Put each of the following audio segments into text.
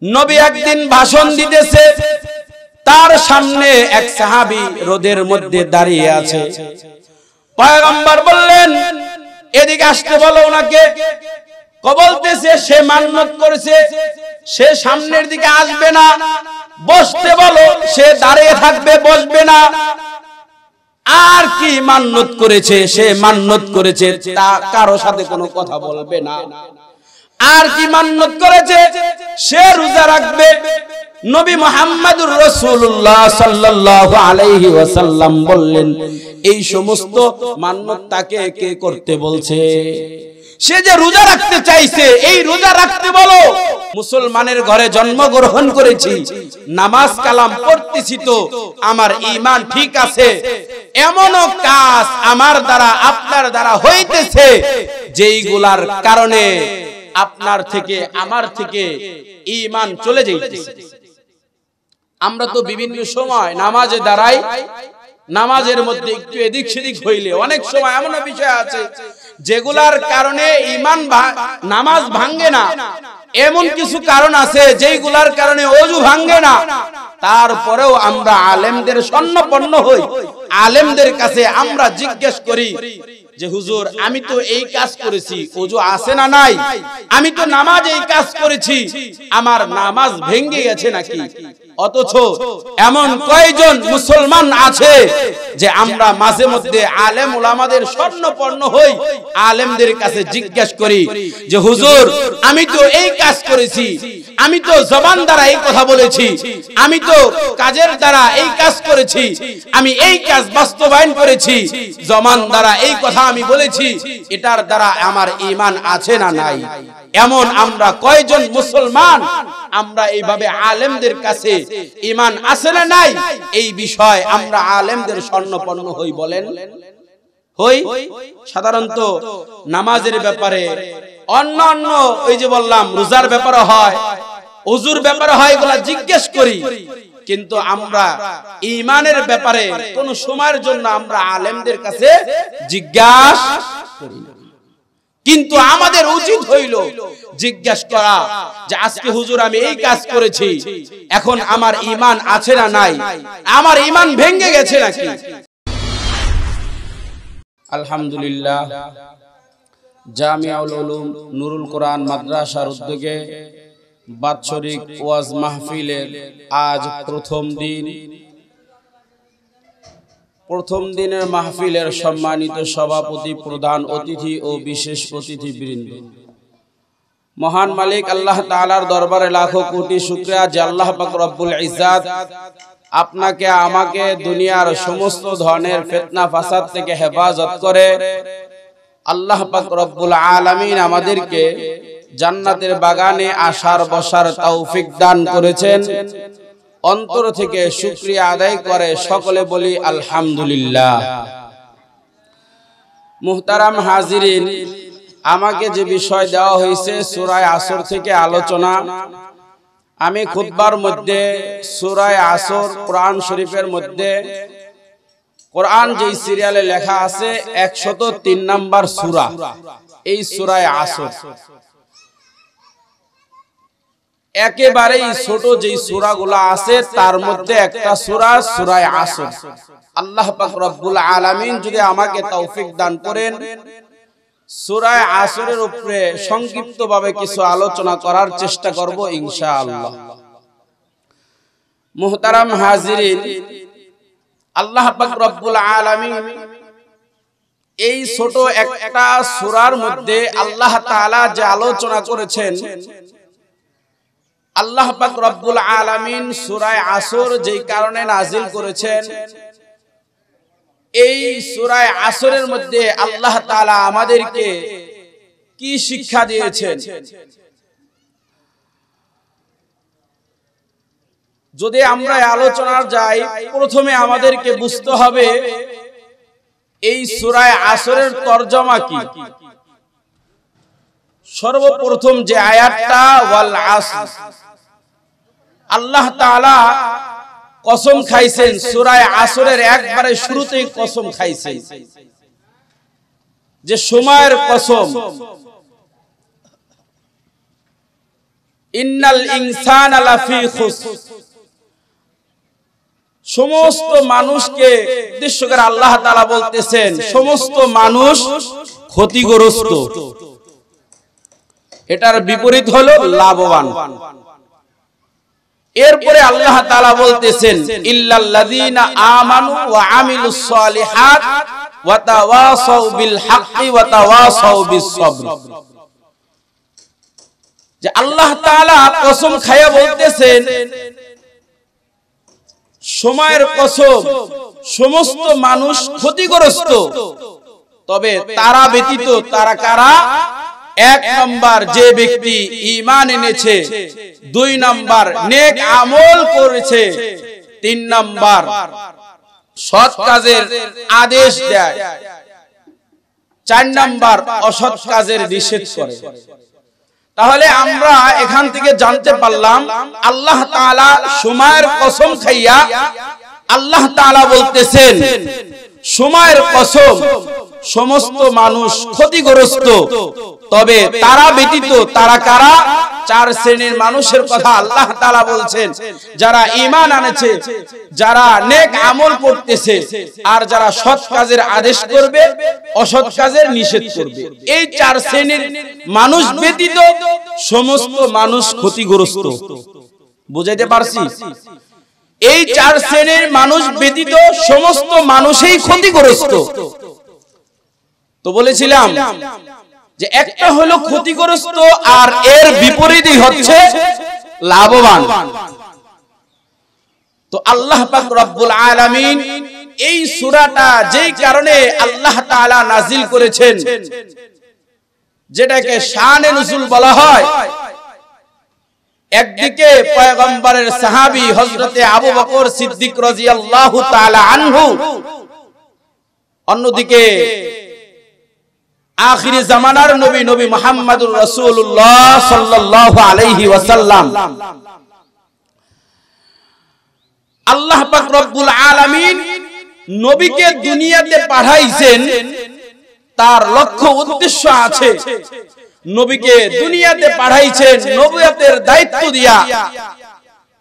নবী একদিন ভাষণ দিতেছে, তার সামনে এক সাহাবী রোদের মধ্যে দাঁড়িয়ে আছে। পয়গম্বর বললেন, এদিকে আসতে বলো ওনাকে। বলতেছে সে মান্নত করেছে, সে সামনের দিকে আসবে না। বসতে বলো, সে দাঁড়িয়ে থাকবে, বসবে না। আর কি মান্নত করেছে? সে মান্নত করেছে তা কারো সাথে কোনো কথা বলবে না। আর কি মান্নত করেছে? সে রোজা রাখবে। নবী মুহাম্মদুর রাসূলুল্লাহ সাল্লাল্লাহু আলাইহি ওয়াসাল্লাম বললেন, এই সমস্ত মান্নত তাকে কে করতে বলছে? সে যে রোজা রাখতে চাইছে, এই রোজা রাখতে বলো। মুসলমানের ঘরে জন্মগ্রহণ করেছি, নামাজ কালাম পড়তেছি, তো আমার ঈমান ঠিক আছে। এমনও কাজ আমার দ্বারা আপনার দ্বারা হইতেছে যেইগুলার কারণে আপনার থেকে আমার থেকে ঈমান চলে যাইতেছে। আমরা তো বিভিন্ন সময় নামাজে দাঁড়াই, নামাজের মধ্যে একটু এদিক সেদিক হইলে অনেক সময় এমন বিষয় আছে যেগুলার কারণে ঈমান নামাজ ভাঙ্গে না। এমন কিছু কারণ আছে যেগুলার কারণে ওযু ভাঙ্গে না। তারপরেও আমরা আলেমদের শরণাপন্ন হই, আলেমদের কাছে আমরা জিজ্ঞেস করি যে হুজুর, আমি তো এই কাজ করেছি, ওযু আছে না নাই? আমি তো নামাজ এই কাজ করেছি, আমার নামাজ ভেঙে গেছে নাকি? অথচ এমন কয়জন মুসলমান আছে যে আমরা মাঝে মধ্যে আলেম ওলামাদের শরণাপন্ন হই, আলেমদের কাছে জিজ্ঞেস করি যে হুজুর, আমি তো এই কাজ করেছি, আমি তো জবান দ্বারা এই কথা বলেছি, আমি তো কাজের দ্বারা এই কাজ করেছি, আমি এই কাজ বাস্তবায়ন করেছি, জবান দ্বারা এই কথা আমি বলেছি, এটার দ্বারা আমার ঈমান আছে না নাই? এমন আমরা কয়জন মুসলমান আমরা এইভাবে আলেমদের কাছে ঈমান আছে না নাই এই বিষয় আমরা আলেমদের শরণাপন্ন হই? বলেন হই? সাধারণত নামাজের ব্যাপারে, অন্যান্য ওই যে বললাম রোজার ব্যাপারে হয়, ওযুর ব্যাপারে হয়, এগুলা জিজ্ঞেস করি, কিন্তু আমরা ঈমানের ব্যাপারে কোন সময়ের জন্য আমরা আলেমদের কাছে জিজ্ঞাসা করি না। কিন্তু আমাদের উচিত হইল জিজ্ঞাসা করা যে আজকে হুজুর আমি এই কাজ করেছি, এখন আমার ঈমান আছে না নাই, আমার ঈমান ভেঙে গেছে নাকি? আলহামদুলিল্লাহ, জামিউল উলুম নুরুল কোরআন মাদ্রাসার উদ্যোগে বাৎসরিক ওয়াজ মাহফিলের আজ প্রথম দিনের মাহফিলের সম্মানিত সভাপতি, প্রধান অতিথি ও বিশেষ অতিথিবৃন্দ, মহান মালিক আল্লাহ তাআলার দরবারে লাখো কোটি শুকরিয়া যে আল্লাহ পাক রব্বুল ইজ্জাত আপনাকে আমাকে দুনিয়ার সমস্ত ধরনের ফিতনা ফাসাদ থেকে হেফাজত করে আল্লাহ পাক রব্বুল আলামিন আমাদেরকে জান্নাতের বাগানে আসার বসার তৌফিক দান করেছেন। অন্তর থেকে শুকরিয়া আদায় করে সকলে বলি আলহামদুলিল্লাহ। মুহতারাম হাজিরিন, আমাকে যে বিষয় দেওয়া হয়েছে সূরা আসর থেকে আলোচনা, আমি খুতবার মধ্যে সূরা আসর কোরআন শরীফের মধ্যে, কোরআন যেই সিরিয়ালে লেখা আছে 103 নাম্বার সূরা, এই সূরা আসর একেবারেই ছোট যেই সূরাগুলো আছে তার মধ্যে একটা সূরা সূরা আসর। আল্লাহ পাক রব্বুল আলামিন যদি আমাকে তৌফিক দান করেন, সূরা আসরের উপরে সংক্ষিপ্তভাবে কিছু আলোচনা করার চেষ্টা করব ইনশাআল্লাহ। মুহতারাম হাজিরিন, আল্লাহ পাক রব্বুল আলামিন এই ছোট একটা সূরার মধ্যে আল্লাহ তাআলা যে আলোচনা করেছেন, আল্লাহ পাক রব্বুল আলামিন সূরা আসর যেই কারণে নাজিল করেছেন, এই সূরা আসরের মধ্যে আল্লাহ তাআলা আমাদেরকে কি শিক্ষা দিয়েছেন? যদি আমরা আলোচনা যাই, প্রথমে আমাদেরকে বুঝতে হবে এই সূরা আসরের তরজমা কি। সর্বপ্রথম যে আয়াতটা ওয়াল আসর, আল্লাহ তাআলা কসম খাইছেন সূরা আসরের একবারে শুরুতেই কসম খাইছেন যে সময়ের কসম। ইন্নাল ইনসানা লাফি খুসর, সমস্ত মানুষকে উদ্দেশ্য করে আল্লাহ তাআলা বলতেছেন সমস্ত মানুষ ক্ষতিগ্রস্ত। এটার বিপরীত হলো লাভবান। এরপরে আল্লাহ তাআলা বলতেছেন ইল্লাল্লাযীনা আমানু ওয়া আমিলুস সালিহাত ওয়া তাওয়াসাউ বিল হাক্কি ওয়া তাওয়াসাউ বিস সবর। যে আল্লাহ তাআলা কসম খায়া বলতেছেন সময়ের কসম সমস্ত মানুষ ক্ষতিগ্রস্ত, তবে তারা ব্যতীত। তারা কারা? এক নাম্বার যে ব্যক্তি ঈমান এনেছে, দুই নাম্বার নেক আমল করেছে, তিন নাম্বার সৎ কাজের আদেশ দেয়, চার নাম্বার অসৎ কাজের নিষেধ করে। তাহলে আমরা এখান থেকে জানতে পারলাম আল্লাহ তাআলা সময়ের কসম খাইয়া আল্লাহ তাআলা বলতেছেন সময়ের কসম সমস্ত মানুষ ক্ষতিগ্রস্ত, তবে তারা ব্যতীত। তারা কারা? চার শ্রেণীর মানুষের কথা আল্লাহ তাআলা বলছেন, যারা ঈমান আনেছে, যারা নেক আমল করতেছে, আর যারা সৎ কাজের আদেশ করবে, অসৎ কাজের নিষেধ করবে। এই চার শ্রেণীর মানুষ ব্যতীত সমস্ত মানুষ ক্ষতিগ্রস্ত। বুঝাইতে পারছি? এই চার শ্রেণীর মানুষ ব্যতীত সমস্ত মানুষই ক্ষতিগ্রস্ত। তো বলেছিলাম যে একটা হলো ক্ষতিগ্রস্ত, আর এর বিপরীতই হচ্ছে লাভবান। তো আল্লাহ পাক রব্বুল আলামিন এই সূরাটা যেই কারণে আল্লাহ তাআলা নাজিল করেছেন, যেটাকে শানে নুজুল বলা হয়, একদিকে পয়গম্বরের সাহাবী হযরতে আবু বকর সিদ্দিক রাদিয়াল্লাহু তাআলা আনহু, অন্যদিকে আখিরি জামানার নবী নবী মুহাম্মদুর রাসূলুল্লাহ সাল্লাল্লাহু আলাইহি ওয়াসাল্লাম। আল্লাহ পাক রব্বুল আলামিন নবীকে দুনিয়াতে পাঠাইছেন, তার লক্ষ্য উদ্দেশ্য আছে। নবীকে দুনিয়াতে পাঠাইছেন নবুয়তের দায়িত্ব দিয়া।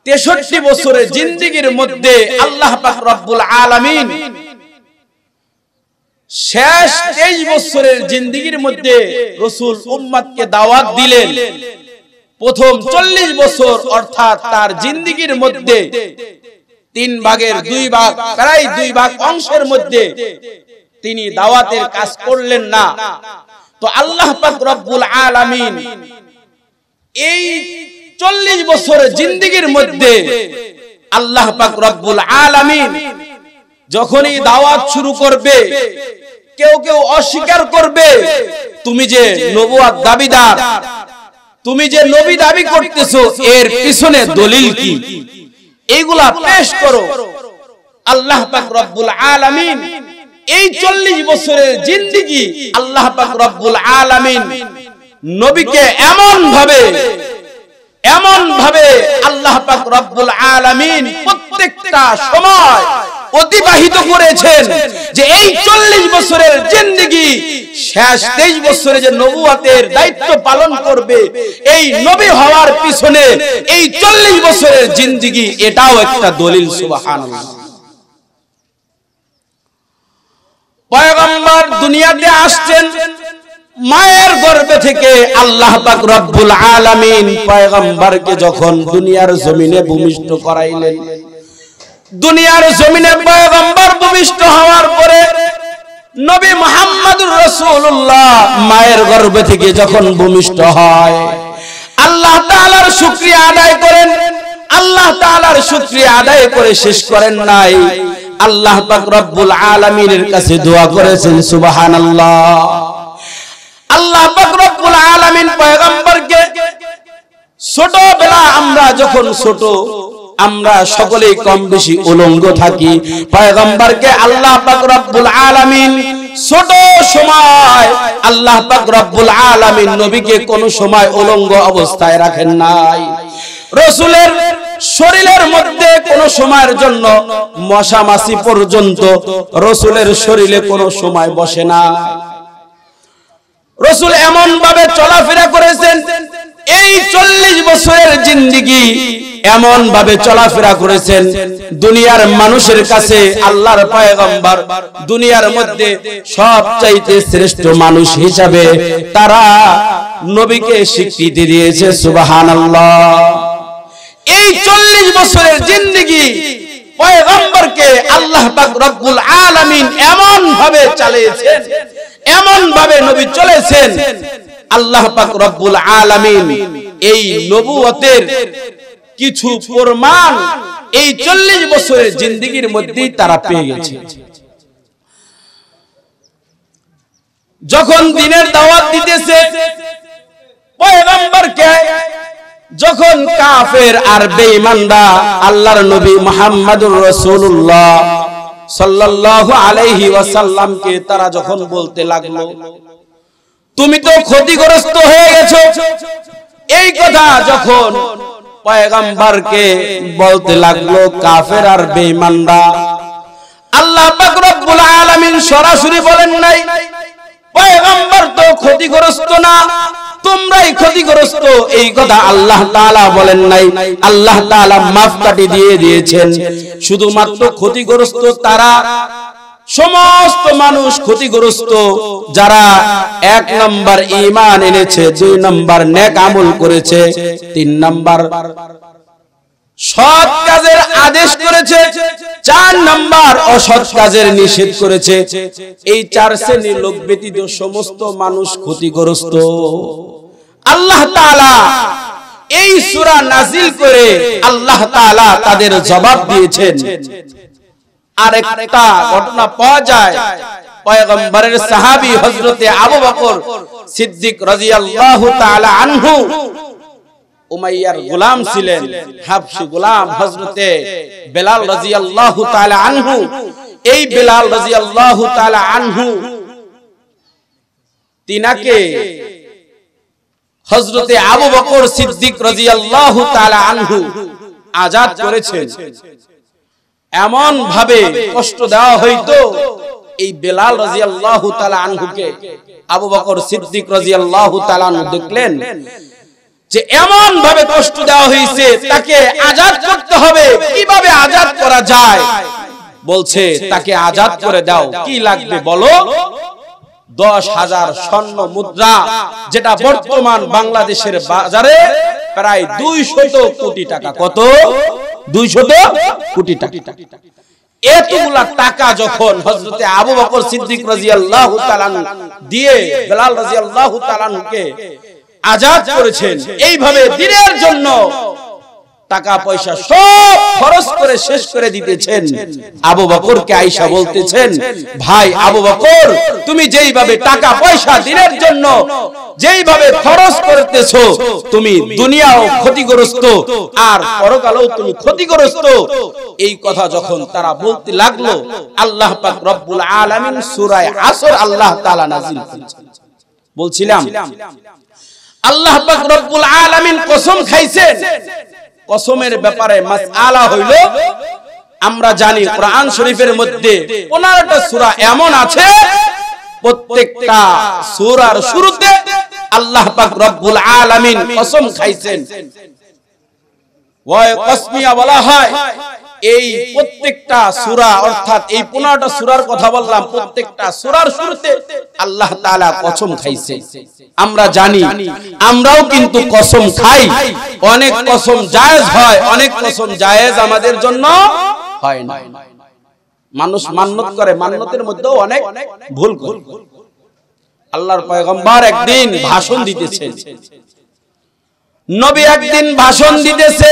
63 বছরের জিন্দেগীর মধ্যে আল্লাহ পাক রব্বুল আলামিন শেষ 23 বছরের জিন্দেগীর মধ্যে রাসূল উম্মতকে দাওয়াত দিলেন। প্রথম 40 বছর অর্থাৎ তার জিন্দেগীর মধ্যে 3 ভাগের 2 ভাগ, প্রায় 2 ভাগ অংশের মধ্যে তিনি দাওয়াতের কাজ করলেন না। তো আল্লাহ পাক রব্বুল আলামিন এই 40 বছরের জিন্দেগীর মধ্যে আল্লাহ পাক রব্বুল আলামিন যখনই দাওয়াত শুরু করবে, কেউ কেউ অস্বীকার করবে, তুমি যে নবুয়ত দাবিদার, তুমি যে নবী দাবি করতেছো, এর পিছনে দলিল কি? এইগুলা পেশ করো। আল্লাহ পাক রব্বুল আলামিন এই 40 বছরের জিন্দেগি আল্লাহ পাক রব্বুল আলামিন নবীকে এমন ভাবে আল্লাহ পাক রব্বুল আলামিন প্রত্যেকটা সময় অতিবাহিত করেছেন, যে এই 40 বছরের জিন্দেগি শেষ 23 বছরে যে নবুয়তের দায়িত্ব পালন করবে, এই নবী হওয়ার পিছনে এই 40 বছরের জিন্দেগি, এটাও একটা দলিল। সুবহানাল্লাহ। পয়গম্বর দুনিয়াতে আসছেন মায়ের গর্ভে থেকে। আল্লাহ পাক রব্বুল আলামিন পয়গম্বরকে যখন দুনিয়ার জমিনে ভূমিষ্ঠ করাইলেন, দুনিয়ার জমিনে পয়গম্বর ভূমিষ্ঠ হওয়ার পরে নবী মুহাম্মদুর রাসূলুল্লাহ মায়ের গর্ভে থেকে যখন ভূমিষ্ঠ হয়, আল্লাহ তাআলার শুকরিয়া আদায় করেন। আল্লাহ তাআলার শুকরিয়া আদায় করে শেষ করেন নাই, আল্লাহ পাক রব্বুল আলামিনের কাছে দোয়া করেছেন। সুবহানাল্লাহ। আল্লাহ পাক রব্বুল আলামিন পয়গম্বরকে ছোটবেলা, আমরা যখন ছোট, আমরা সকলেই কম বেশি উলঙ্গ থাকি। পয়গম্বরকে আল্লাহ পাক রব্বুল আলামিন ছোট সময়, আল্লাহ পাক রব্বুল আলামিন নবীকে কোন সময় উলঙ্গ অবস্থায় রাখেন নাই। রাসূলের শরীরের মধ্যে কোন সময়ের জন্য মশা মাছি পর্যন্ত রাসূলের শরীরে কোন সময় বসে না। রাসূল এমন ভাবে চলাফেরা করেছেন এই 40 বছরের জিন্দেগি এমন ভাবে চলাফেরা করেছেন, দুনিয়ার মানুষের কাছে আল্লাহর পয়গম্বর দুনিয়ার মধ্যে সবচাইতে শ্রেষ্ঠ মানুষ হিসাবে তারা নবীকে স্বীকৃতি দিয়েছে। সুবহানাল্লাহ। এই 40 বছরের জিন্দেগি পয়গম্বরকে আল্লাহ পাক রব্বুল আলামিন এমন ভাবে চালিয়েছেন, এমন ভাবে নবী চলেছেন, আল্লাহ পাক রব্বুল আলামিন এই নবুয়তের কিছু প্রমাণ এই 40 বছরের জিন্দেগির মধ্যেই তারা পেয়ে গেছে। যখন দ্বীনের দাওয়াত দিতেছে পয়গম্বরকে, যখন কাফের আর বেঈমানরা আল্লাহর নবী মুহাম্মদুর রাসূলুল্লাহ সাল্লাল্লাহু আলাইহি ওয়াসাল্লামকে তারা যখন বলতে লাগলো তুমি তো ক্ষতিগ্রস্ত হয়ে গেছো, এই কথা যখন পয়গম্বরকে বলতে লাগলো কাফের আর বেঈমানরা, আল্লাহ পাক রব্বুল আলামিন সরাসরি বলেন নাই পয়গম্বর তো ক্ষতিগ্রস্ত না, তোমরাই ক্ষতিগ্রস্ত, এই কথা আল্লাহ তাআলা বলেন নাই। আল্লাহ তাআলা মাপকাঠি দিয়ে দিয়েছেন, শুধুমাত্র ক্ষতিগ্রস্ত তারা, সমস্ত মানুষ ক্ষতিগ্রস্ত যারা 1 নাম্বার ঈমান এনেছে, 2 নাম্বার নেক আমল করেছে, 3 নাম্বার সৎ কাজের আদেশ করেছে, 4 নাম্বার অসৎ কাজের নিষেধ করেছে। এই 4 শ্রেণীর লোক ব্যতীত সমস্ত মানুষ ক্ষতিগ্রস্ত। আল্লাহ তাআলা এই সূরা নাজিল করে আল্লাহ তাআলা তাদের জবাব দিয়েছেন। আরেকটা ঘটনা পাওয়া যায়, পয়গম্বরের সাহাবী হযরতে আবু বকর সিদ্দিক রাদিয়াল্লাহু তাআলা আনহু উমাইয়ার গোলাম ছিলেন, হাবশী গোলাম হযরতে বেলাল রাদিয়াল্লাহু তাআলা আনহু। এই বেলাল রাদিয়াল্লাহু তাআলা আনহু তিনাকে হযরতে আবু বকর সিদ্দিক রাদিয়াল্লাহু তাআলা আনহু আজাদ করেছেন। এমন ভাবে কষ্ট দেওয়া হইতো এই বেলাল রাদিয়াল্লাহু তাআলা আনহুকে। আবু বকর সিদ্দিক রাদিয়াল্লাহু তাআলা আনহু দেখলেন যে এমন ভাবে কষ্ট দেওয়া হয়েছে, তাকে আজাদ করতে হবে। কিভাবে আজাদ করা যায়? বলছে তাকে আজাদ করে দাও, কি লাগবে বলো? 10,000 স্বর্ণ মুদ্রা, যেটা বর্তমান বাংলাদেশের বাজারে প্রায় 200 কোটি টাকা। কত? 200 কোটি টাকা। এতগুলা টাকা যখন হযরতে আবু বকর সিদ্দিক রাদিয়াল্লাহু তাআলা দিয়ে বেলাল রাদিয়াল্লাহু তাআলা কে আজাদ করেছেন, এইভাবে দ্বীনের জন্য টাকা পয়সা সব খরচ করে শেষ করে দিতেছেন। আবু বকরকে আয়েশা বলতেছেন, ভাই আবু বকর, তুমি যেইভাবে টাকা পয়সা দ্বীনের জন্য যেইভাবে খরচ করতেছো, তুমি দুনিয়াও ক্ষতিগ্রস্ত আর পরকালেও তুমি ক্ষতিগ্রস্ত। এই কথা যখন তারা বলতে লাগলো, আল্লাহ পাক রব্বুল আলামিন সূরা আসর আল্লাহ তাআলা নাযিল করেছেন। বলছিলাম আল্লাহ পাক রব্বুল আলামিন কসম খাইছেন। কসমের ব্যাপারে মাসআলা হইল, আমরা জানি কোরআন শরীফের মধ্যে 15টা সূরা এমন আছে, প্রত্যেকটা সূরার শুরুতে আল্লাহ পাক রব্বুল আলামিন কসম খাইছেন। ওয়া কসমিয়া বলা হয় এই প্রত্যেকটা সূরা, অর্থাৎ এই 15টা সূরার কথা বললাম, প্রত্যেকটা সূরার শুরুতে আল্লাহ তাআলা কসম খাইছে। আমরা জানি, আমরাও কিন্তু কসম খাই। অনেক কসম জায়েজ হয়, অনেক কসম জায়েজ আমাদের জন্য হয় না। মানুষ মান্নত করে, মান্নতের মধ্যেও অনেক ভুল করে। আল্লাহর পয়গম্বর একদিন ভাষণ দিতেছেন, নবী একদিন ভাষণ দিতেছে,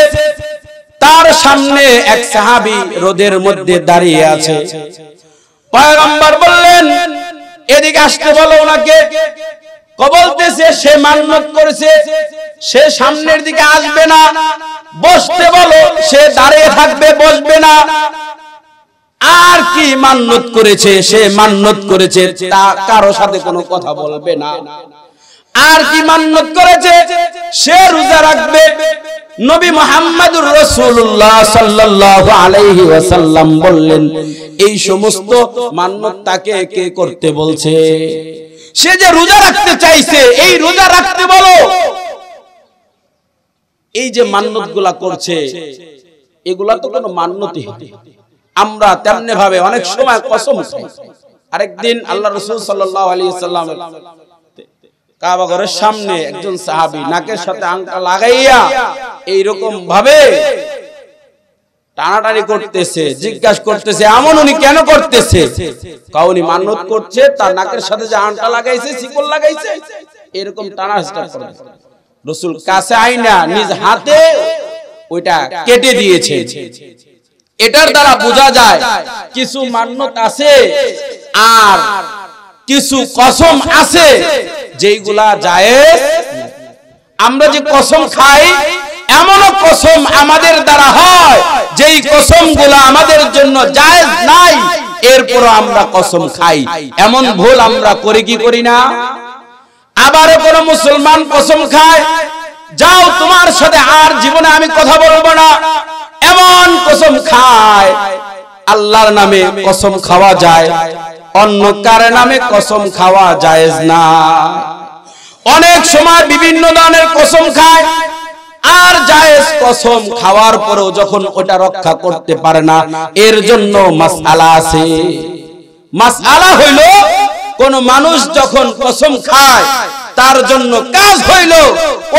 তার সামনে এক সাহাবী রোদের মধ্যে দাঁড়িয়ে আছে। পয়গম্বর বললেন, এদিকে আসতে বলো ওনাকে। বলতেছে সে মান্নত করেছে, সে সামনের দিকে আসবে না। বসতে বলো, সে দাঁড়িয়ে থাকবে, বসবে না। আর কি মান্নত করেছে? সে মান্নত করেছে তা কারো সাথে কোনো কথা বলবে না। আর কি মান্নত করেছে? সে রোজা রাখবে। নবী মুহাম্মদুর রাসূলুল্লাহ সাল্লাল্লাহু আলাইহি ওয়াসাল্লাম বললেন, এই সমস্ত মান্নত তাকে কে করতে বলছে? সে যে রোজা রাখতে চাইছে, এই রোজা রাখতে বলো। এই যে মান্যতগুলা করছে, এগুলা তো কোনো মান্যতই হয়। আমরা তেমনি ভাবে অনেক সময় কসম খাই। আরেকদিন আল্লাহ রাসূল সাল্লাল্লাহু আলাইহি ওয়াসাল্লাম কাবা ঘরের সামনে একজন সাহাবী নাকের সাথে আংটা লাগাইয়া এইরকম ভাবে টানাটানি করতেছে, জিজ্ঞাসা করতেছে এমন উনি কেন করতেছে? কাউনি মান্যত করছে, তার নাকের সাথে যে আংটা লাগাইছে, শিকল লাগাইছে, এরকম টানাটা করে রাসূল কাছে আইনা নিজ হাতে ওইটা কেটে দিয়েছে। এটার দ্বারা বোঝা যায় কিছু মান্যত আছে আর কিছু কসম আছে যেগুলা জায়েজ। আমরা যে কসম খাই, এমনও কসম আমাদের দ্বারা হয় যেই কসমগুলো আমাদের জন্য জায়েজ নাই, এরপরও আমরা কসম খাই। এমন ভুল আমরা করি কি করি না? আবারও কোন মুসলমান কসম খায়, যাও তোমার সাথে আর জীবনে আমি কথা বলবো না, এমন কসম খায়। আল্লাহর নামে কসম খাওয়া যায়, অন্য কার নামে কসম খাওয়া জায়েজ না। অনেক সময় বিভিন্ন ধরনের কসম খায়, আর জায়েজ কসম খাওয়ার পরেও যখন ওটা রক্ষা করতে পারে না, এর জন্য মাসআলা আছে। মাসআলা হইল কোন মানুষ যখন কসম খায়, তার জন্য কাজ হইল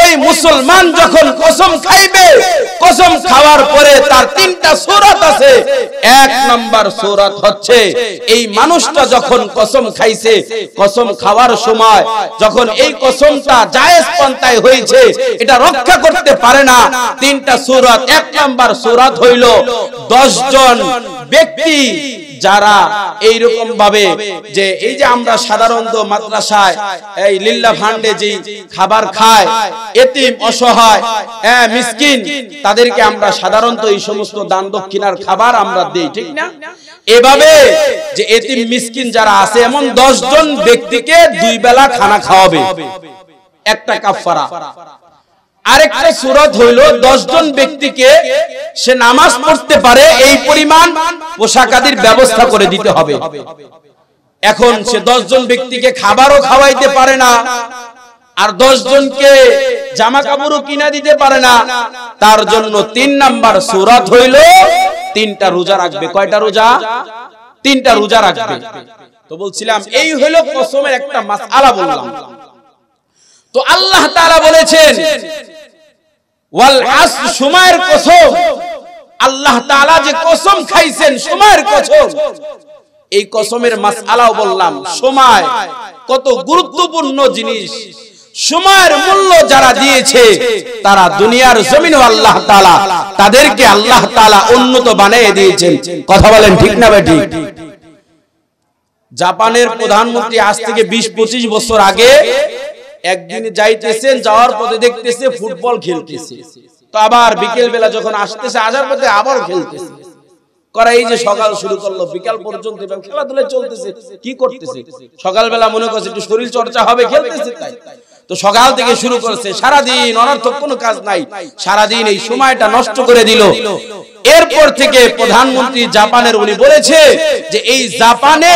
ওই মুসলমান যখন কসম খাইবে, কসম খাওয়ার পরে তার তিনটা সূরাত আছে। এক নাম্বার সূরাত হচ্ছে এই মানুষটা যখন কসম খাইছে, কসম খাওয়ার সময় যখন এই কসমটা জায়েজ পন্থায় হয়েছে, এটা রক্ষা করতে পারে না, তিনটা সূরাত। এক নাম্বার সূরাত হইল 10 জন ব্যক্তি যারা এইরকম ভাবে যে এই যে আমরা সাধারণত মাদ্রাসায় এই লিল্লা ভান্ডে যে খাবার খায়, এতিম অসহায় মিসকিন, তাদেরকে আমরা সাধারণত এই সমস্ত দান দক্ষিণার খাবার আমরা দেই, ঠিক না? এভাবে যে এতিম মিসকিন যারা আছে এমন 10 জন ব্যক্তিকে 2 বেলা খানা খাওয়াবে, একটা কাফারা। আরেকটা সূরাত হইল 10 জন ব্যক্তিকে সে নামাজ পড়তে পারে এই পরিমাণ পোশাক আদির ব্যবস্থা করে দিতে হবে। এখন সে 10 জন ব্যক্তিকে খাবারও খাওয়াইতে পারে না, আর 10 জনকে জামা কাপড়ও কিনা দিতে পারে না, তার জন্য 3 নাম্বার সূরাত হইল 3টা রোজা রাখবে। কয়টা রোজা? 3টা রোজা রাখবে। তো বলছিলাম এই হইল কসমের একটা মাসআলা বললাম। তো আল্লাহ তাআলা বলেছেন ওয়াল আসর, সময়ের কসম। আল্লাহ তাআলা যে কসম খাইছেন সময়ের কসম, এই কসমের মাসআলাও বললাম। সময় কত গুরুত্বপূর্ণ জিনিস, সময়ের মূল্য যারা দিয়েছে তারা দুনিয়ার জমিনে আল্লাহ তাআলা তাদেরকে আল্লাহ তাআলা উন্নত বানিয়ে দিয়েছেন। কথা বলেন ঠিক না বেঠিক? জাপানের প্রধানমন্ত্রী আজ থেকে 20-25 বছর আগে একদিন যাইতেছেন, যাওয়ার পথে দেখতেছে ফুটবল খেলতেছে, তো আবার বিকেল বেলা যখন আসতেছে আসার পথে আবার খেলতেছে। করা এই যে সকাল শুরু করলো, বিকাল পর্যন্ত খেলাধুলা চলতেছে। কি করতেছে? সকালবেলা মনে করছে একটু শরীর চর্চা হবে, খেলতেছে। তাই তো সকাল থেকে শুরু করেছে, সারাদিন অনর্থক কোনো কাজ নাই, সারাদিন এই সময়টা নষ্ট করে দিল। এরপর থেকে প্রধানমন্ত্রী জাপানের উনি বলেছে যে এই জাপানে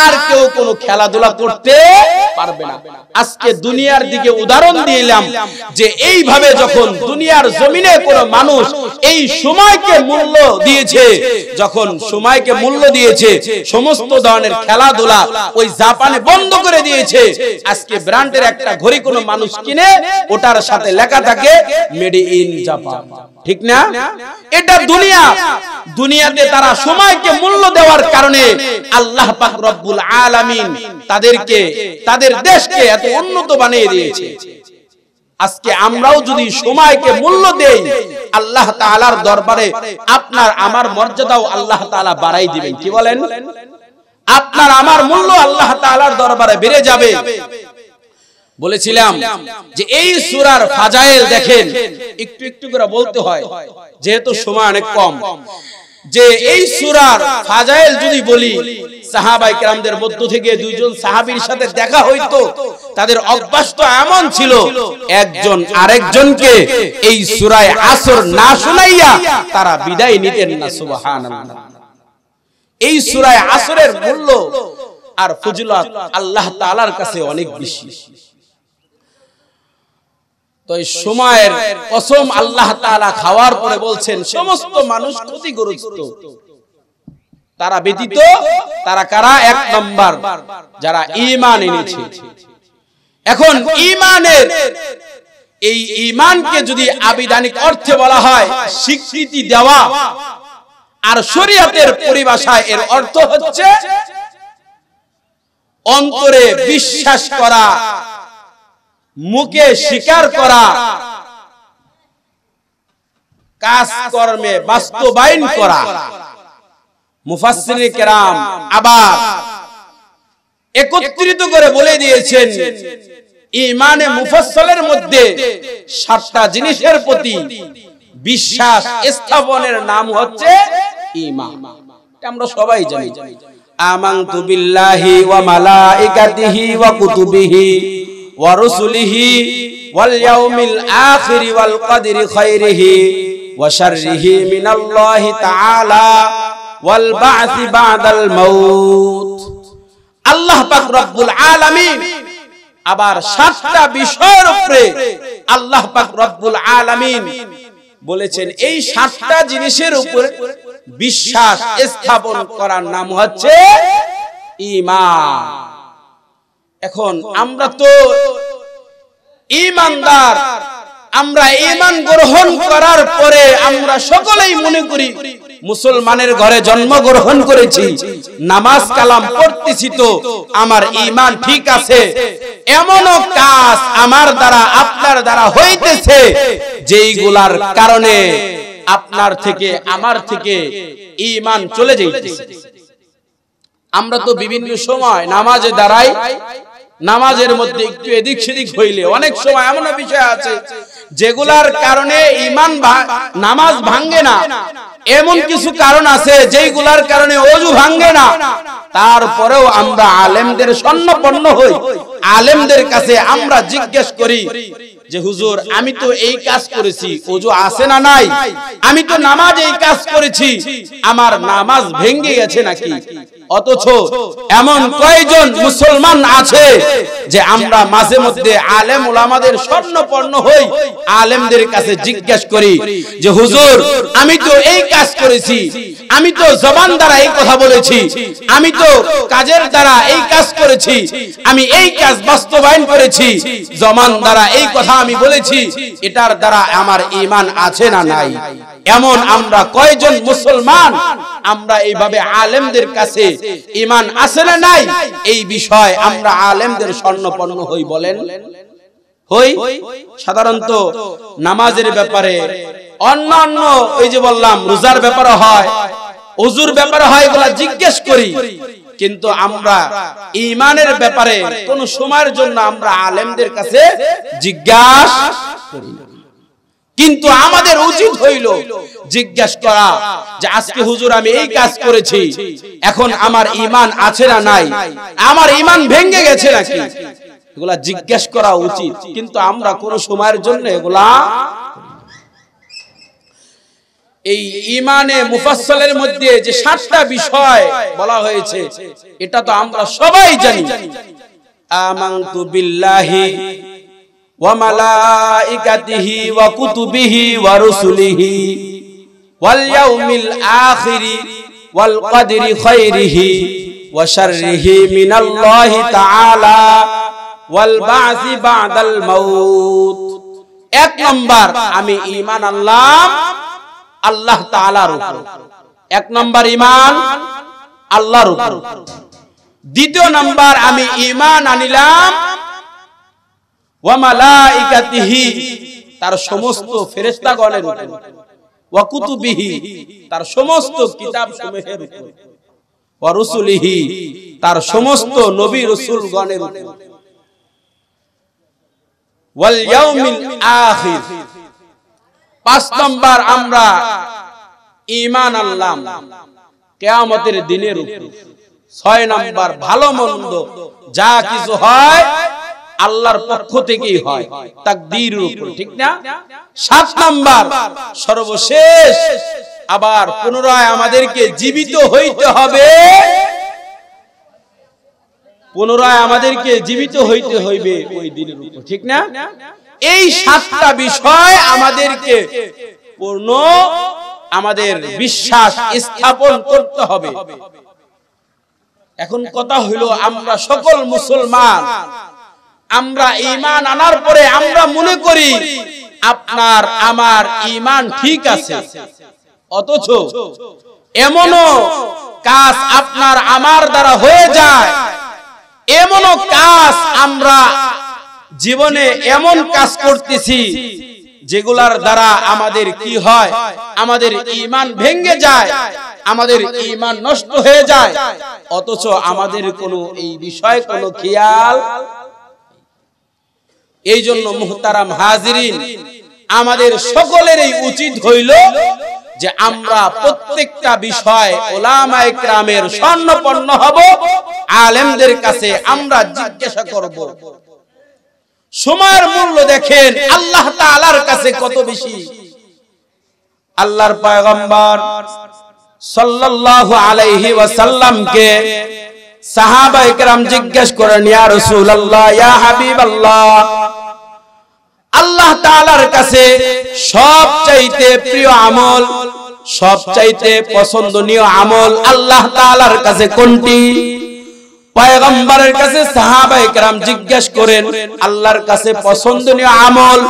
আর কেউ কোনো খেলাধুলা করতে পারবে না। আজকে দুনিয়ার দিকে উদাহরণ দিলাম যে এইভাবে যখন দুনিয়ার জমিনে কোনো মানুষ এই সময়কে মূল্য দিয়েছে, যখন সময়কে মূল্য দিয়েছে, সমস্ত ধরনের খেলাধুলা ওই জাপানে বন্ধ করে দিয়েছে। আজকে ব্র্যান্ডের একটা ঘড়ি কোনো মানুষ কিনে, ওটার সাথে লেখা থাকে মেড ইন জাপান, ঠিক না? এটা দুনিয়া। দুনিয়াতে তারা সময়কে মূল্য দেওয়ার কারণে আল্লাহ পাক রব্বুল আলামিন তাদেরকে, তাদের দেশকে এত উন্নত বানিয়ে দিয়েছে। আজকে আমরাও যদি সময়কে মূল্য দেই, আল্লাহ তাআলার দরবারে আপনার আমার মর্যাদাও আল্লাহ তাআলা বাড়াই দিবেন। কি বলেন? আপনার আমার মূল্য আল্লাহ তাআলার দরবারে বেড়ে যাবে। বলেছিলাম যে এই সূরার ফাজাইল দেখেন, একটু একটু করে বলতে হয় যেহেতু সময় অনেক কম। যে এই সূরার ফাজাইল যদি বলি, সাহাবায়ে কেরামদের মধ্য থেকে 2 জন সাহাবীর সাথে দেখা হইতো, তাদের অভ্যাস তো এমন ছিল, একজন আরেকজনকে এই সূরা আসর না শুনাইয়া তারা বিদায় নিতেন না। সুবহানাল্লাহ। এই সূরা আসরের মূল্য আর ফজিলত আল্লাহ তাআলার কাছে অনেক বেশি। তো এই সময়ের কসম আল্লাহ তাআলা খাওয়ার পরে বলছেন সমস্ত মানুষ ক্ষতিগ্রস্ত, তারা ব্যতীত। তারা কারা? এক নাম্বার যারা ঈমান এনেছে। এখন ঈমানের এই ঈমানকে যদি আবিধানিক অর্থে বলা হয় স্বীকৃতি দেওয়া, আর শরীয়তের পরিভাষায় এর অর্থ হচ্ছে অন্তরে বিশ্বাস করা, মুখে স্বীকার করা, কাজ কর্মে বাস্তবায়ন করা। মুফাসসিরে কেরাম আবার একত্রিত করে বলে দিয়েছেন ঈমানে মুফাসসালের মধ্যে 7টা জিনিসের প্রতি বিশ্বাস স্থাপনের নাম হচ্ছে ঈমান। এটা আমরা সবাই জানি। আমানতু বিল্লাহি ওয়া মালাইকাতিহি ওয়া কুতুবিহি ওয়া রুসুলিহি ওয়াল ইয়াউমিল আখির ওয়াল কদরি খায়রিহি ওয়া শাররিহি মিনাল্লাহি তাআলা ওয়াল বা'সি বা'দাল মাউত। আল্লাহ পাক রব্বুল আলামিন আবার 7টা বিষয়ের উপরে আল্লাহ পাক রব্বুল আলামিন বলেছেন এই 7টা জিনিসের উপর বিশ্বাস স্থাপন করার নাম হচ্ছে ঈমান। এখন আমরা তো ঈমানদার, আমরা ঈমান গ্রহণ করার পরে আমরা সকলেই মনে করি মুসলমানের ঘরে জন্মগ্রহণ করেছি, নামাজ কালাম পড়তেছি, তো আমার ঈমান ঠিক আছে। এমনও কাজ আমার দ্বারা আপনার দ্বারা হইতেছে যেইগুলার কারণে আপনার থেকে আমার থেকে ঈমান চলে যাইতেছে। আমরা তো বিভিন্ন সময় নামাজে দাঁড়াই, নামাজের মধ্যে একটু এদিক সেদিক হইলে অনেক সময় এমন বিষয় আছে যেগুলার কারণে ঈমান নামাজ ভাঙ্গে না। এমন কিছু কারণ আছে যেগুলার কারণে ওযু ভাঙ্গে না, তারপরেও আমরা আলেমদের শরণাপন্ন হই। আলেমদের কাছে আমরা জিজ্ঞেস করি যে হুজুর আমি তো এই কাজ করেছি, ওযু আছে না নাই? আমি তো নামাজ এই কাজ করেছি, আমার নামাজ ভেঙে গেছে নাকি? অথচ এমন কয়জন মুসলমান আছে যে আমরা মাঝে মধ্যে আলেম ওলামাদের শরণাপন্ন হই, আলেমদের কাছে জিজ্ঞেস করি যে হুজুর আমি তো এই কাজ করেছি, আমি তো জবান দ্বারা এই কথা বলেছি, আমি তো কাজের দ্বারা এই কাজ করেছি, আমি এই কাজ বাস্তবায়ন করেছি, জবান দ্বারা এই কথা আমি বলেছি, এটার দ্বারা আমার ঈমান আছে না নাই? এমন আমরা কয়জন মুসলমান আমরা এইভাবে আলেমদের কাছে ঈমান আছে না নাই এই বিষয় আমরা আলেমদের শরণাপন্ন হই? বলেন হই। সাধারণত নামাজের ব্যাপারে, অন্যান্য ওই যে বললাম রোজার ব্যাপারে হয়, ওযুর ব্যাপারে হয়, এগুলা জিজ্ঞেস করি, কিন্তু আমরা ঈমানের ব্যাপারে কোন সময়ের জন্য আমরা আলেমদের কাছে জিজ্ঞাসা করি না। কিন্তু আমাদের উচিত হইল জিজ্ঞাসা করা যে আজকে হুজুর আমি এই কাজ করেছি, এখন আমার ঈমান আছে না নাই, আমার ঈমান ভেঙে গেছে নাকি, এগুলা জিজ্ঞাসা করা উচিত। কিন্তু আমরা কোন সময়ের জন্য এগুলা এই ঈমানে মুফাসসালের মধ্যে যে 7টা বিষয় বলা হয়েছে এটা তো আমরা সবাই জানি। আমানতু বিল্লাহি ওয়া মালাইকাতিহি ওয়া কুতুবিহি ওয়া রুসুলিহি ওয়াল ইয়াউমিল আখিরি ওয়াল কদরি খায়রিহি ওয়া শাররিহি মিনাল্লাহি তাআলা ওয়াল বা'সি বা'দাল মাউত। এক নাম্বার আমি ঈমান আনলাম আল্লাহ তাআলার উপর, এক নাম্বার ঈমান আল্লাহর উপর। দ্বিতীয় নাম্বার আমি ঈমান আনিলাম ওয়া মালাইকাতিহি তার সমস্ত ফেরেশতাগণের উপর, ওয়া কুতুবিহি তার সমস্ত কিতাব সমূহের উপর, ওয়া রুসুলিহি তার সমস্ত নবী রাসূলগণের উপর, ওয়াল ইয়াউমিল আখির। 5 নাম্বার আমরা ঈমান আনলাম কিয়ামতের দিনের উপর। 6 নাম্বার ভালো মন্দ যা কিছু হয় আল্লাহর পক্ষ থেকেই হয়, তাকদীরের উপর, ঠিক না? 7 নাম্বার সর্বশেষ আবার পুনরায় আমাদেরকে জীবিত হইতে হবে, পুনরায় আমাদেরকে জীবিত হইতে হইবে ওই দিনের উপর, ঠিক না? এই 7টা বিষয় আমাদেরকে পূর্ণ আমাদের বিশ্বাস স্থাপন করতে হবে। এখন কথা হলো, আমরা সকল মুসলমান, আমরা ঈমান আনার পরে আমরা মনে করি আপনার আমার ঈমান ঠিক আছে, অথচ এমনও কাজ আপনার আমার দ্বারা হয়ে যায়, এমনও কাজ আমরা জীবনে এমন কাজ করতেছি যেগুলার দ্বারা আমাদের কি হয়, আমাদের ঈমান ভেঙে যায়, আমাদের ঈমান নষ্ট হয়ে যায়, অথচ আমাদের কোনো এই বিষয়ে কোনো খেয়াল। এই জন্য মুহতারাম হাজিরিন, আমাদের সকলেরই উচিত হইল যে আমরা প্রত্যেকটা বিষয় উলামায়ে কেরামের স্বর্ণপন্ন হব, আলেমদের কাছে আমরা জিজ্ঞাসা করব। সময়ের মূল্য দেখেন আল্লাহ তাআলার কাছে কত বেশি। আল্লাহর পয়গম্বর সাল্লাল্লাহু আলাইহি ওয়াসাল্লামকে সাহাবায়ে কেরাম জিজ্ঞেস করেন, ইয়া রাসূলুল্লাহ, ইয়া হাবিবাল্লাহ, আল্লাহ তাআলার কাছে সবচাইতে প্রিয় আমল, সবচাইতে পছন্দনীয় আমল আল্লাহ তাআলার কাছে কোনটি? পয়গম্বরের কাছে সাহাবায়ে কেরাম জিজ্ঞেস করেন, আল্লাহর কাছে পছন্দনীয় আমল,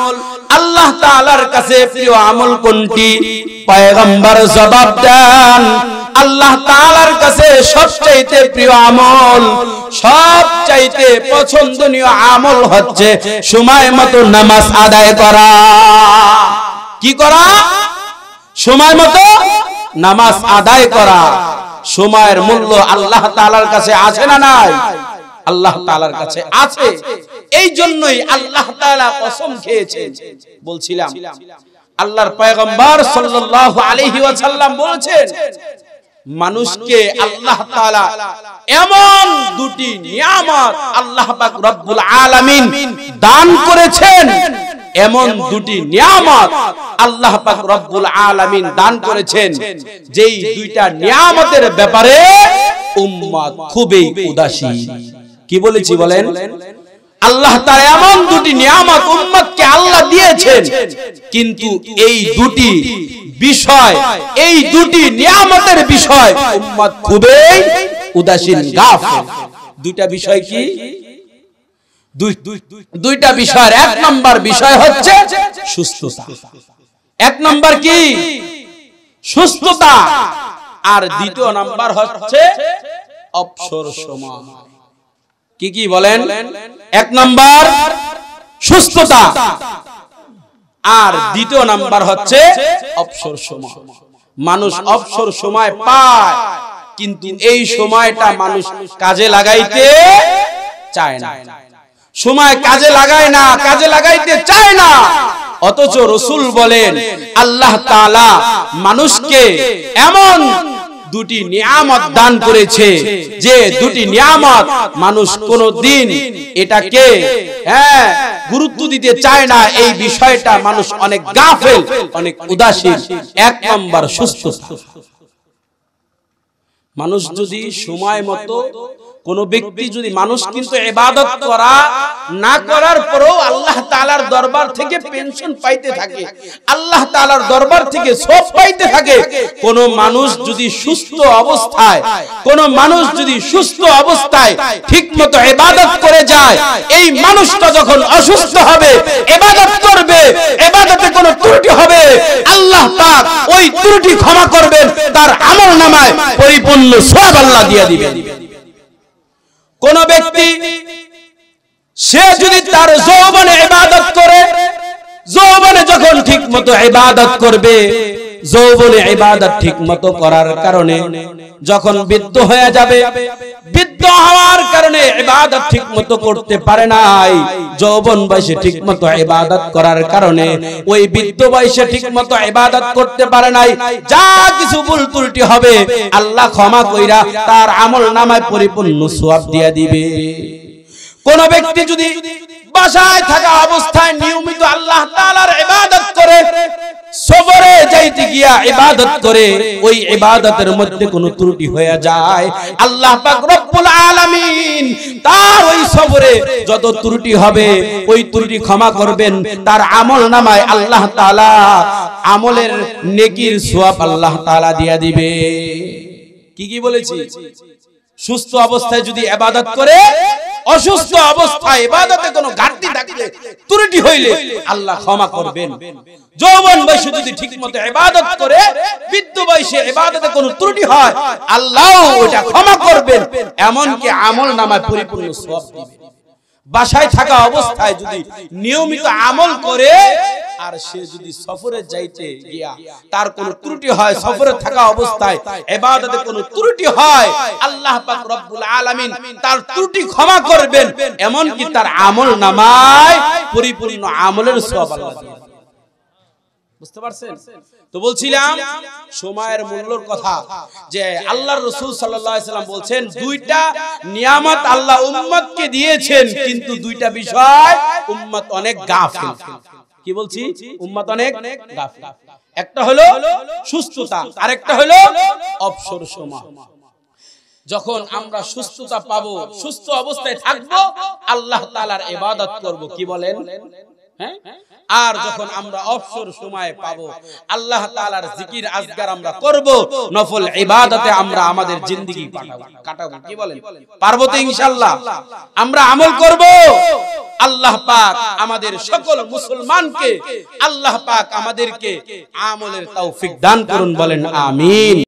আল্লাহ তাআলার কাছে প্রিয় আমল কোনটি? পয়গম্বর জবাব দেন, আল্লাহ তাআলার কাছে সবচাইতে প্রিয় আমল, সবচাইতে পছন্দনীয় আমল হচ্ছে সময় মতো নামাজ আদায় করা। কি করা? সময় মতো নামাজ আদায় করা। সময়ের মূল্য আল্লাহ তাআলার কাছে আছে না নাই? আল্লাহ তাআলার কাছে আছে। এই জন্যই আল্লাহ তাআলা কসম খেয়েছেন। বলছিলাম আল্লাহর পয়গম্বর সাল্লাল্লাহু আলাইহি ওয়াসাল্লাম বলেছেন, মানুষকে আল্লাহ তাআলা এমন দুটি নিয়ামত আল্লাহ পাক রব্বুল আলামিন দান করেছেন, এমন দুটি নিয়ামত আল্লাহ পাক রব্বুল আলামিন দান করেছেন, যেই দুইটা নিয়ামতের ব্যাপারে উম্মত খুবই উদাসীন। কি বলেছি বলেন? আল্লাহ তাআলা এমন দুটি নিয়ামত উম্মতকে আল্লাহ দিয়েছেন, কিন্তু এই দুটি বিষয়, এই দুটি নিয়ামতের বিষয় উম্মত খুবই উদাসীন, গাফিল। দুইটা বিষয় কি? দুইটা বিষয়ের এক নম্বর বিষয় হচ্ছে সুস্থতা। এক নম্বর কি? সুস্থতা। আর দ্বিতীয় নাম্বার হচ্ছে অবসর সময়। কি কি বলেন? এক নাম্বার সুস্থতা, আর দ্বিতীয় নাম্বার হচ্ছে অবসর সময়। মানুষ অবসর সময় পায়, কিন্তু এই সময়টা মানুষ কাজে লাগাইতে চায় না। সময় কাজে লাগায় না, কাজে লাগাইতে চায় না। অথচ রাসূল বলেন, আল্লাহ তাআলা মানুষকে এমন দুটি নিয়ামত দান করেছে, যে দুটি নিয়ামত মানুষ কোনদিন এটাকে গুরুত্ব দিতে চায় না। এই বিষয়টা মানুষ অনেক গাফেল, অনেক উদাসীন। এক নম্বর সুস্থতা। মানুষ যদি সময় মতো, কোন ব্যক্তি যদি, মানুষ কিন্তু ইবাদত করা না করার পরেও আল্লাহ তাআলার দরবার থেকে পেনশন পাইতে থাকে, আল্লাহ তাআলার দরবার থেকে সওয়াব পাইতে থাকে। কোন মানুষ যদি সুস্থ অবস্থায়, কোন মানুষ যদি সুস্থ অবস্থায় ঠিকমতো ইবাদত করে যায়, এই মানুষটা যখন অসুস্থ হবে, ইবাদত করবে, ইবাদতে কোনো ত্রুটি হবে, আল্লাহ পাক ওই ত্রুটি ক্ষমা করবেন, তার আমলনামায় পরিপূর্ণ সওয়াব আল্লাহ দিয়ে দিবেন। কোন ব্যক্তি সে যদি তার যৌবনে ইবাদত করে, যৌবনে যখন ঠিকমতো ইবাদত করবে, যৌবনে ইবাদত ঠিকমতো করার কারণে যখন বৃদ্ধ হয়ে যাবে, বৃদ্ধ হওয়ার কারণে ইবাদত ঠিকমতো করতে পারে নাই, যৌবন বয়সে ঠিকমতো ইবাদত করার কারণে ওই বৃদ্ধ বয়সে ঠিকমতো ইবাদত করতে পারে নাই, যা কিছু ভুল ত্রুটি হবে আল্লাহ ক্ষমা কইরা তার আমলনামায় পরিপূর্ণ সওয়াব দিয়ে দিবে। কোন ব্যক্তি যদি বাসায় থাকা অবস্থায় নিয়মিত আল্লাহ তাআলার ইবাদত করে, সফরে যাইতে গিয়া ইবাদত করে ওই ইবাদতের মধ্যে কোনো ত্রুটি হয়ে যায়, আল্লাহ পাক রব্বুল আলামিন তার ওই সফরে যত ত্রুটি হবে ওই ত্রুটি ক্ষমা করবেন, তার আমলনামায় আল্লাহ তাআলা আমলের নেকির সওয়াব আল্লাহ তাআলা দিয়া দিবে। কি বলেছি? সুস্থ অবস্থায় যদি ইবাদত করে, অসুস্থ অবস্থায় ইবাদতে কোনো ঘাটতি থাকলে, ত্রুটি হইলে আল্লাহ ক্ষমা করবেন। যৌবন বয়সে যদি ঠিকমতো ইবাদত করে, বৃদ্ধ বয়সে ইবাদতে কোনো ত্রুটি হয়, আল্লাহ ওটা ক্ষমা করবেন, এমনকি আমলনামায় পরিপূর্ণ সওয়াব দিবেন। বাসায় থাকা অবস্থায় যদি নিয়মিত আমল করে আর সে যদি সফরে যাইতে গিয়া তার কোনো ত্রুটি হয়, সফরে থাকা অবস্থায় ইবাদতে কোনো ত্রুটি হয়, আল্লাহ পাক রব্বুল আলামিন তার ত্রুটি ক্ষমা করবেন, এমনকি তার আমলনামায় পরিপূর্ণ আমলের সওয়াব আল্লাহ দিবেন। বুঝতে পারছেন? তো বলছিলাম সময়ের মূল্যর কথা, যে আল্লাহর রাসূল সাল্লাল্লাহু আলাইহি সাল্লাম বলছেন দুইটা নিয়ামত আল্লাহ উম্মতকে দিয়েছেন, কিন্তু দুইটা বিষয় উম্মত অনেক গাফিল। কি বলছি? উম্মত অনেক গাফিল। একটা হলো সুস্থতা, আরেকটা হলো অবসর সময়। যখন আমরা সুস্থতা পাবো, সুস্থ অবস্থায় থাকবো, আল্লাহ তাআলার ইবাদত করব। কি বলেন? হ্যাঁ। আর যখন আমরা অবসর সময় পাবো, আল্লাহ তাআলার জিকির আজকার আমরা করব, নফল ইবাদতে আমরা আমাদের জিন্দেগি কাটাবো। কি বলেন? পারবো তো ইনশাআল্লাহ? আমরা আমল করব। আল্লাহ পাক আমাদের সকল মুসলমানকে, আল্লাহ পাক আমাদেরকে আমলের তৌফিক দান করুন, বলেন আমিন।